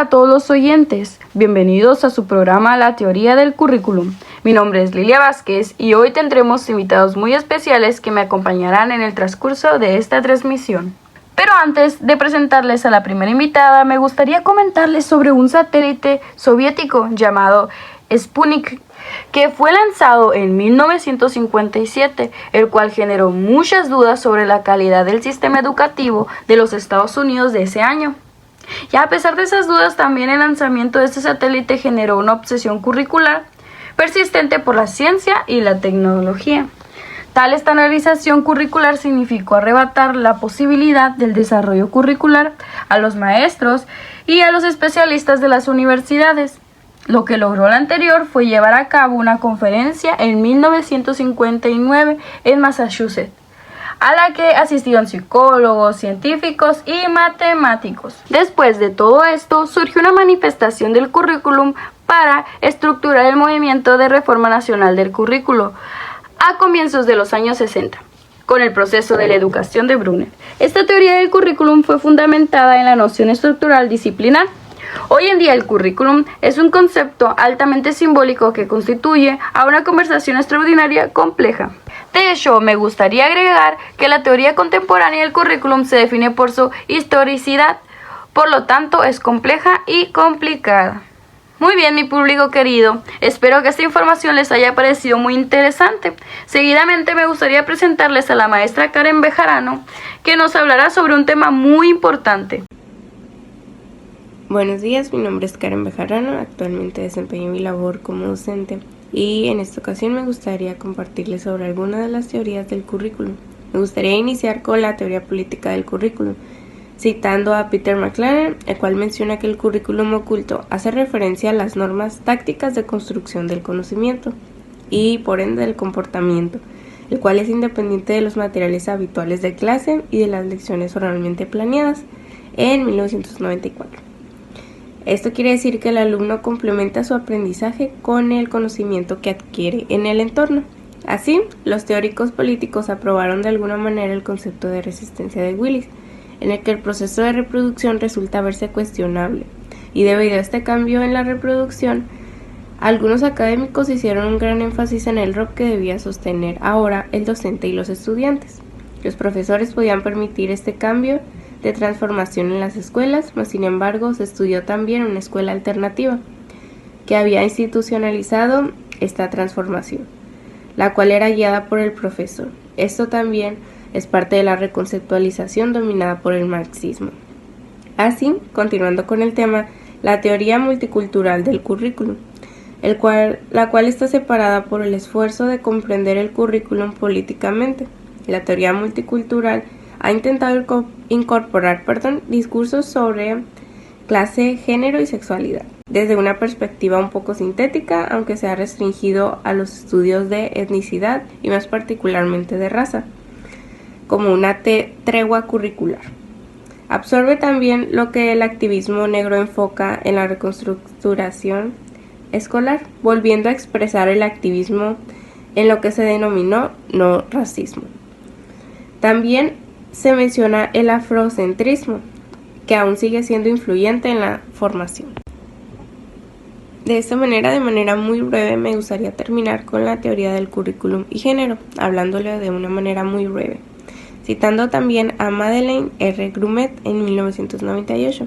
a todos los oyentes, bienvenidos a su programa La Teoría del Currículum. Mi nombre es Lilia Vázquez y hoy tendremos invitados muy especiales que me acompañarán en el transcurso de esta transmisión. Pero antes de presentarles a la primera invitada, me gustaría comentarles sobre un satélite soviético llamado Sputnik, que fue lanzado en 1957, el cual generó muchas dudas sobre la calidad del sistema educativo de los Estados Unidos de ese año. Y a pesar de esas dudas, también el lanzamiento de este satélite generó una obsesión curricular persistente por la ciencia y la tecnología. Tal estandarización curricular significó arrebatar la posibilidad del desarrollo curricular a los maestros y a los especialistas de las universidades. Lo que logró la anterior fue llevar a cabo una conferencia en 1959 en Massachusetts, a la que asistieron psicólogos, científicos y matemáticos. Después de todo esto, surgió una manifestación del currículum para estructurar el movimiento de reforma nacional del currículo a comienzos de los años 60, con el proceso de la educación de Brunner. Esta teoría del currículum fue fundamentada en la noción estructural disciplinar. Hoy en día el currículum es un concepto altamente simbólico que constituye a una conversación extraordinaria compleja. De hecho, me gustaría agregar que la teoría contemporánea del currículum se define por su historicidad, por lo tanto es compleja y complicada. Muy bien, mi público querido, espero que esta información les haya parecido muy interesante. Seguidamente me gustaría presentarles a la maestra Karen Bejarano, que nos hablará sobre un tema muy importante. Buenos días, mi nombre es Karen Bejarano, actualmente desempeño mi labor como docente y en esta ocasión me gustaría compartirles sobre algunas de las teorías del currículum. Me gustaría iniciar con la teoría política del currículum, citando a Peter McLaren, el cual menciona que el currículum oculto hace referencia a las normas tácticas de construcción del conocimiento y por ende del comportamiento, el cual es independiente de los materiales habituales de clase y de las lecciones oralmente planeadas en 1994. Esto quiere decir que el alumno complementa su aprendizaje con el conocimiento que adquiere en el entorno. Así, los teóricos políticos aprobaron de alguna manera el concepto de resistencia de Willis, en el que el proceso de reproducción resulta verse cuestionable, y debido a este cambio en la reproducción, algunos académicos hicieron un gran énfasis en el rol que debía sostener ahora el docente y los estudiantes. Los profesores podían permitir este cambio de transformación en las escuelas, mas sin embargo se estudió también una escuela alternativa que había institucionalizado esta transformación, la cual era guiada por el profesor. Esto también es parte de la reconceptualización dominada por el marxismo. Así, continuando con el tema, la teoría multicultural del currículum, la cual está separada por el esfuerzo de comprender el currículum políticamente. La teoría multicultural ha intentado incorporar discursos sobre clase, género y sexualidad, desde una perspectiva un poco sintética, aunque se ha restringido a los estudios de etnicidad y más particularmente de raza, como una tregua curricular. Absorbe también lo que el activismo negro enfoca en la reconstructuración escolar, volviendo a expresar el activismo en lo que se denominó no racismo. También se menciona el afrocentrismo, que aún sigue siendo influyente en la formación. De esta manera, de manera muy breve, me gustaría terminar con la teoría del currículum y género, hablándole de una manera muy breve, citando también a Madeleine R. Grumet en 1998,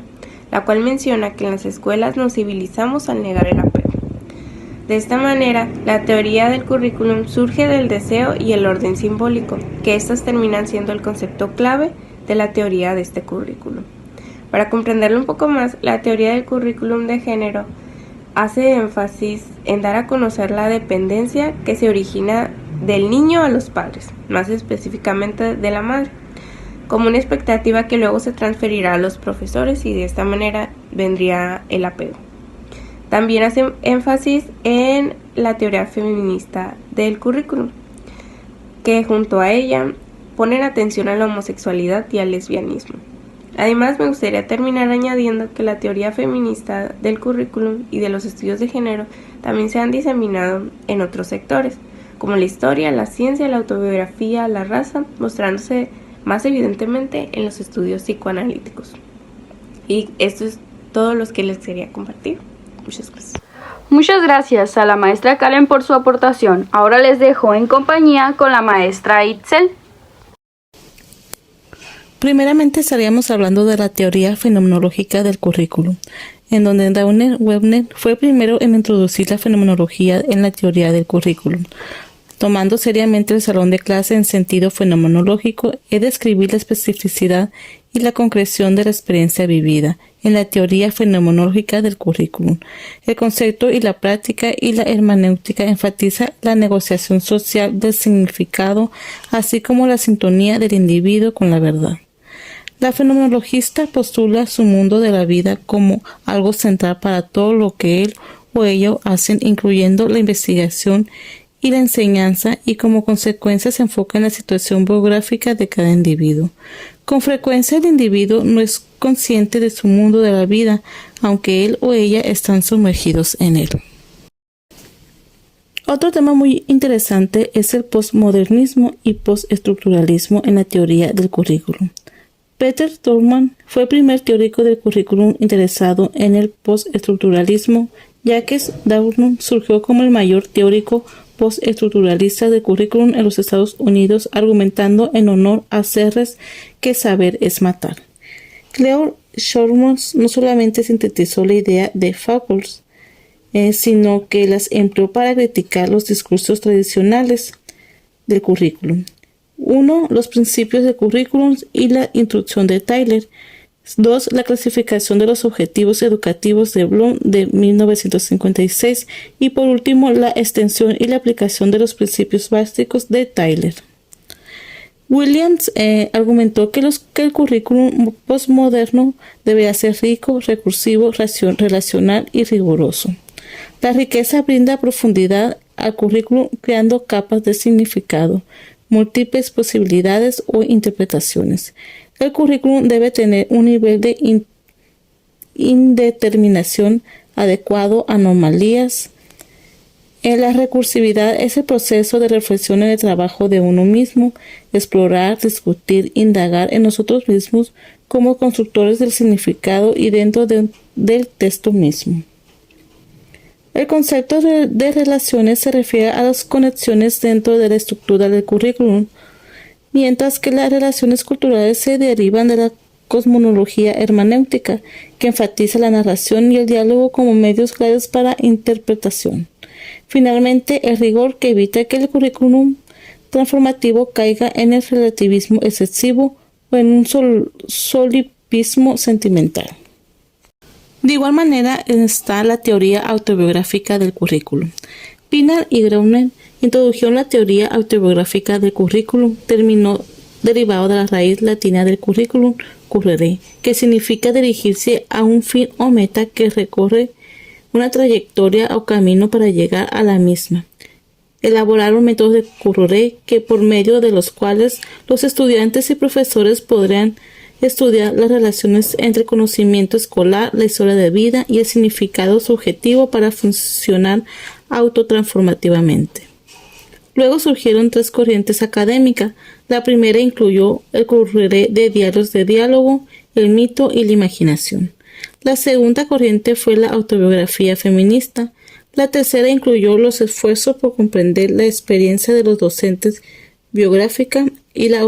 la cual menciona que en las escuelas nos civilizamos al negar el apego. De esta manera, la teoría del currículum surge del deseo y el orden simbólico, que estas terminan siendo el concepto clave de la teoría de este currículum. Para comprenderlo un poco más, la teoría del currículum de género hace énfasis en dar a conocer la dependencia que se origina del niño a los padres, más específicamente de la madre, como una expectativa que luego se transferirá a los profesores y de esta manera vendría el apego. También hace énfasis en la teoría feminista del currículum, que junto a ella ponen atención a la homosexualidad y al lesbianismo. Además, me gustaría terminar añadiendo que la teoría feminista del currículum y de los estudios de género también se han diseminado en otros sectores, como la historia, la ciencia, la autobiografía, la raza, mostrándose más evidentemente en los estudios psicoanalíticos. Y esto es todos los que les quería compartir. Muchas gracias. Muchas gracias a la maestra Karen por su aportación. Ahora les dejo en compañía con la maestra Itzel. Primeramente estaríamos hablando de la teoría fenomenológica del currículum, en donde Webner fue primero en introducir la fenomenología en la teoría del currículum, tomando seriamente el salón de clase en sentido fenomenológico y describir la especificidad y la concreción de la experiencia vivida en la teoría fenomenológica del currículum. El concepto y la práctica y la hermenéutica enfatiza la negociación social del significado, así como la sintonía del individuo con la verdad. La fenomenologista postula su mundo de la vida como algo central para todo lo que él o ella hacen, incluyendo la investigación y la enseñanza, y como consecuencia se enfoca en la situación biográfica de cada individuo. Con frecuencia el individuo no es consciente de su mundo de la vida, aunque él o ella están sumergidos en él. Otro tema muy interesante es el postmodernismo y postestructuralismo en la teoría del currículum. Peter Thurman fue el primer teórico del currículum interesado en el postestructuralismo. Jacques Doudna surgió como el mayor teórico postestructuralista del currículum en los Estados Unidos, argumentando en honor a Serres que saber es matar. Cleo Shormos no solamente sintetizó la idea de Foucault, sino que las empleó para criticar los discursos tradicionales del currículum. 1. Los principios del currículum y la instrucción de Tyler. 2. La clasificación de los objetivos educativos de Bloom de 1956. Y por último, la extensión y la aplicación de los principios básicos de Tyler. Williams argumentó que el currículum postmoderno debía ser rico, recursivo, relacional y riguroso. La riqueza brinda profundidad al currículum, creando capas de significado, múltiples posibilidades o interpretaciones. El currículum debe tener un nivel de indeterminación adecuado a anomalías. En la recursividad es el proceso de reflexión en el trabajo de uno mismo, explorar, discutir, indagar en nosotros mismos como constructores del significado y dentro del texto mismo. El concepto de relaciones se refiere a las conexiones dentro de la estructura del currículum, mientras que las relaciones culturales se derivan de la cosmología hermenéutica, que enfatiza la narración y el diálogo como medios claves para interpretación. Finalmente, el rigor, que evita que el currículum transformativo caiga en el relativismo excesivo o en un solipsismo sentimental. De igual manera está la teoría autobiográfica del currículum. Pienaar y Grauman introdujeron la teoría autobiográfica del currículum, término derivado de la raíz latina del currículum, currere, que significa dirigirse a un fin o meta que recorre una trayectoria o camino para llegar a la misma. Elaboraron métodos de currere que por medio de los cuales los estudiantes y profesores podrán estudiar las relaciones entre el conocimiento escolar, la historia de vida y el significado subjetivo para funcionar autotransformativamente. Luego surgieron tres corrientes académicas. La primera incluyó el currere de diarios de diálogo, el mito y la imaginación. La segunda corriente fue la autobiografía feminista. La tercera incluyó los esfuerzos por comprender la experiencia de los docentes biográfica y la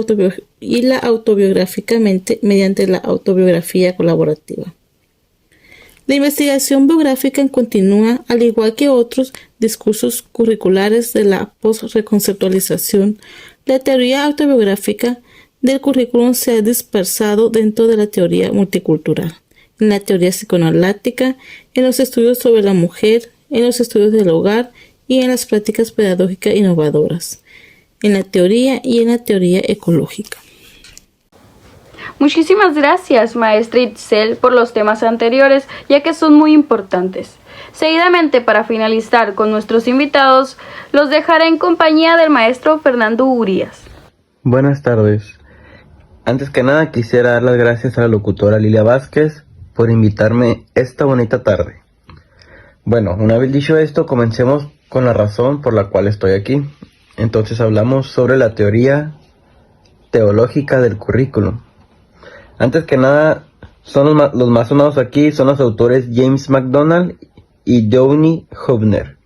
autobiográficamente mediante la autobiografía colaborativa. La investigación biográfica continúa, al igual que otros discursos curriculares de la post-reconceptualización. La teoría autobiográfica del currículum se ha dispersado dentro de la teoría multicultural, en la teoría psicoanalítica, en los estudios sobre la mujer, en los estudios del hogar y en las prácticas pedagógicas innovadoras, en la teoría y en la teoría ecológica. Muchísimas gracias, maestra Itzel, por los temas anteriores, ya que son muy importantes. Seguidamente, para finalizar con nuestros invitados, los dejaré en compañía del maestro Fernando Urías. Buenas tardes. Antes que nada quisiera dar las gracias a la locutora Lilia Vázquez por invitarme esta bonita tarde. Bueno, una vez dicho esto, comencemos con la razón por la cual estoy aquí. Entonces hablamos sobre la teoría teológica del currículum. Antes que nada, Los más sonados aquí son los autores James MacDonald y Downey Hübner,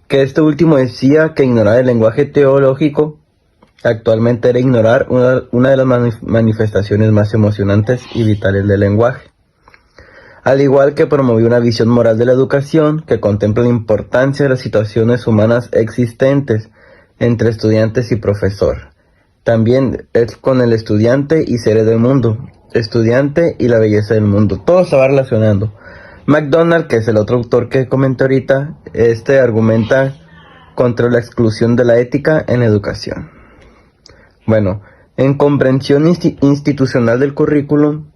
que este último decía que ignorar el lenguaje teológico actualmente era ignorar una de las manifestaciones más emocionantes y vitales del lenguaje, al igual que promovió una visión moral de la educación que contempla la importancia de las situaciones humanas existentes entre estudiantes y profesor. También es con el estudiante y seres del mundo, estudiante y la belleza del mundo, todo se va relacionando. MacDonald, que es el otro autor que comenté ahorita, argumenta contra la exclusión de la ética en la educación. Bueno, en comprensión institucional del currículum,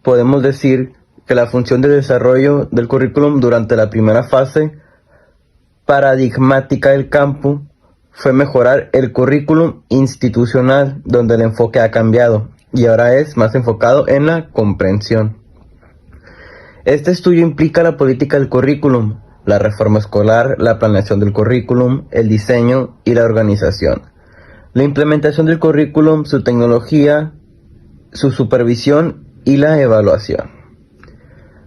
podemos decir que la función de desarrollo del currículum durante la primera fase paradigmática del campo fue mejorar el currículum institucional, donde el enfoque ha cambiado y ahora es más enfocado en la comprensión. Este estudio implica la política del currículum, la reforma escolar, la planeación del currículum, el diseño y la organización, la implementación del currículum, su tecnología, su supervisión y la evaluación.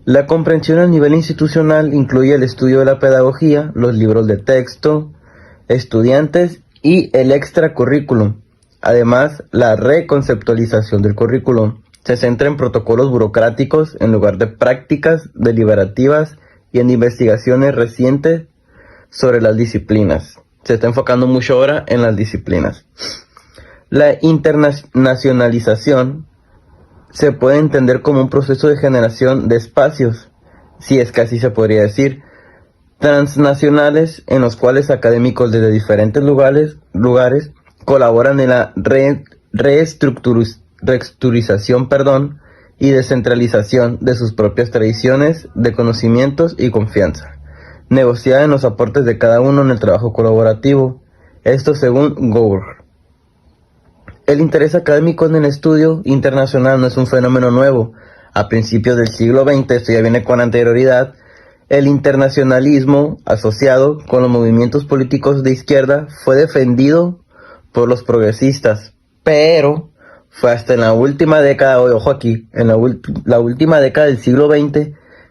La comprensión a nivel institucional incluye el estudio de la pedagogía, los libros de texto, estudiantes y el extracurrículum. Además, la reconceptualización del currículum se centra en protocolos burocráticos en lugar de prácticas deliberativas y en investigaciones recientes sobre las disciplinas. Se está enfocando mucho ahora en las disciplinas. La internacionalización se puede entender como un proceso de generación de espacios, si es que así se podría decir, transnacionales en los cuales académicos desde diferentes lugares colaboran en la reestructurización y descentralización de sus propias tradiciones de conocimientos y confianza, negociada en los aportes de cada uno en el trabajo colaborativo, esto según Gour. El interés académico en el estudio internacional no es un fenómeno nuevo. A principios del siglo XX, esto ya viene con anterioridad, el internacionalismo asociado con los movimientos políticos de izquierda fue defendido por los progresistas, pero fue hasta en la última década, ojo aquí, en la última década del siglo XX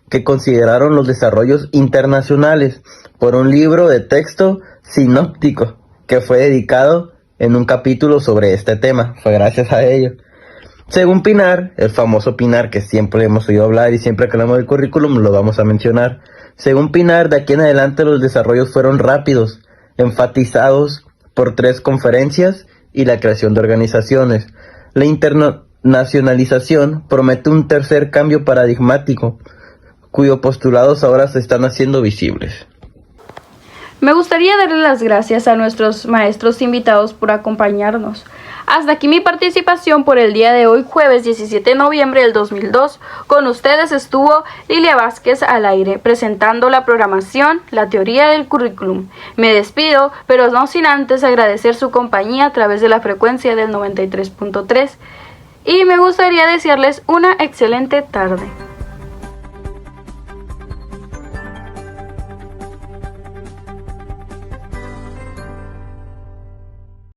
que consideraron los desarrollos internacionales por un libro de texto sinóptico que fue dedicado en un capítulo sobre este tema. Fue gracias a ello. Según Pinar, el famoso Pinar que siempre hemos oído hablar y siempre que hablamos del currículum lo vamos a mencionar. Según Pinar, de aquí en adelante los desarrollos fueron rápidos, enfatizados por 3 conferencias y la creación de organizaciones. La internacionalización promete un tercer cambio paradigmático, cuyos postulados ahora se están haciendo visibles. Me gustaría darle las gracias a nuestros maestros invitados por acompañarnos. Hasta aquí mi participación por el día de hoy, jueves 17 de noviembre del 2002. Con ustedes estuvo Lilia Vázquez al aire, presentando la programación, la teoría del currículum. Me despido, pero no sin antes agradecer su compañía a través de la frecuencia del 93.3. Y me gustaría desearles una excelente tarde.